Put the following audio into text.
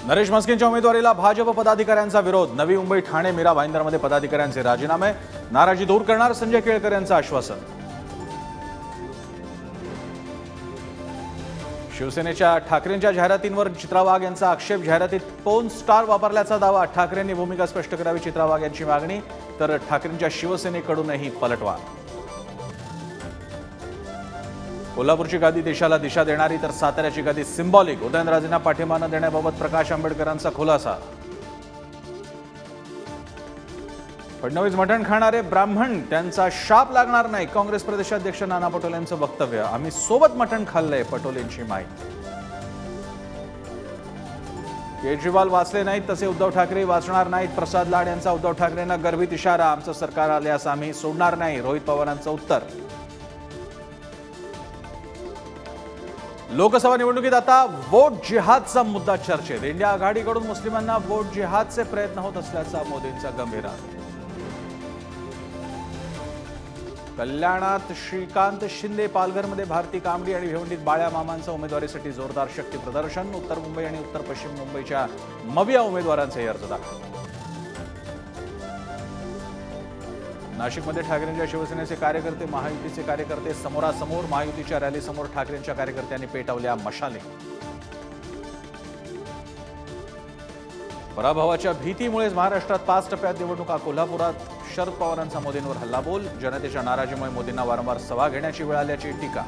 नरेश म्हस्केंच्या उमेदवारीला भाजप पदाधिकाऱ्यांचा विरोध। नवी मुंबई, ठाणे, मीरा भाईंदरमध्ये पदाधिकाऱ्यांचे राजीनामे। नाराजी दूर करणार संजय केळकर यांचं आश्वासन। शिवसेनेच्या ठाकरेंच्या जाहिरातींवर चित्रा वाघ यांचा आक्षेप। जाहिरातीत पोर्न स्टार वापरल्याचा दावा। ठाकरेंनी भूमिका स्पष्ट करावी, चित्रा वाघ यांची मागणी। तर ठाकरेंच्या शिवसेनेकडूनही पलटवार। कोल्हापूरची गादी देशाला दिशा देणारी, तर साताऱ्याची गादी सिंबॉलिक। उदयनराजेंना पाठिंबा न देण्याबाबत प्रकाश आंबेडकरांचा खुलासा। फडणवीस मटण खाणारे ब्राह्मण, त्यांचा शाप लागणार नाही। काँग्रेस प्रदेशाध्यक्ष नाना पटोले यांचं वक्तव्य। आम्ही सोबत मटण खाल्लंय, पटोलेंची माहिती। केजरीवाल वाचले नाहीत तसे उद्धव ठाकरे वाचणार नाहीत। प्रसाद लाड यांचा उद्धव ठाकरेंना गर्भित इशारा। आमचं सरकार आल्यास आम्ही सोडणार नाही, रोहित पवारांचं उत्तर। लोकसभा निवडणुकीत आता वोट जिहादचा मुद्दा चर्चेत। इंडिया आघाडीकडून मुस्लिमांना वोट जिहादचे प्रयत्न होत असल्याचा मोदींचा गंभीर आरोप। कल्याणात श्रीकांत शिंदे, पालघरमध्ये भारती कांबडी आणि भिवंडीत बाळ्या मामांचं उमेदवारीसाठी जोरदार शक्ती प्रदर्शन। उत्तर मुंबई आणि उत्तर पश्चिम मुंबईच्या मविया उमेदवारांचे अर्ज दाखल। नाशिकमध्ये ठाकरेंच्या शिवसेनेचे कार्यकर्ते, महायुतीचे कार्यकर्ते समोरासमोर। महायुतीच्या रॅलीसमोर ठाकरेंच्या कार्यकर्त्यांनी पेटवल्या मशाले। पराभवाच्या भीतीमुळेच महाराष्ट्रात 5 टप्प्यात निवडणुका। कोल्हापुरात शरद पवारांचा मोदींवर हल्लाबोल। जनतेच्या नाराजीमुळे मोदींना वारंवार सभा घेण्याची वेळ आल्याची टीका।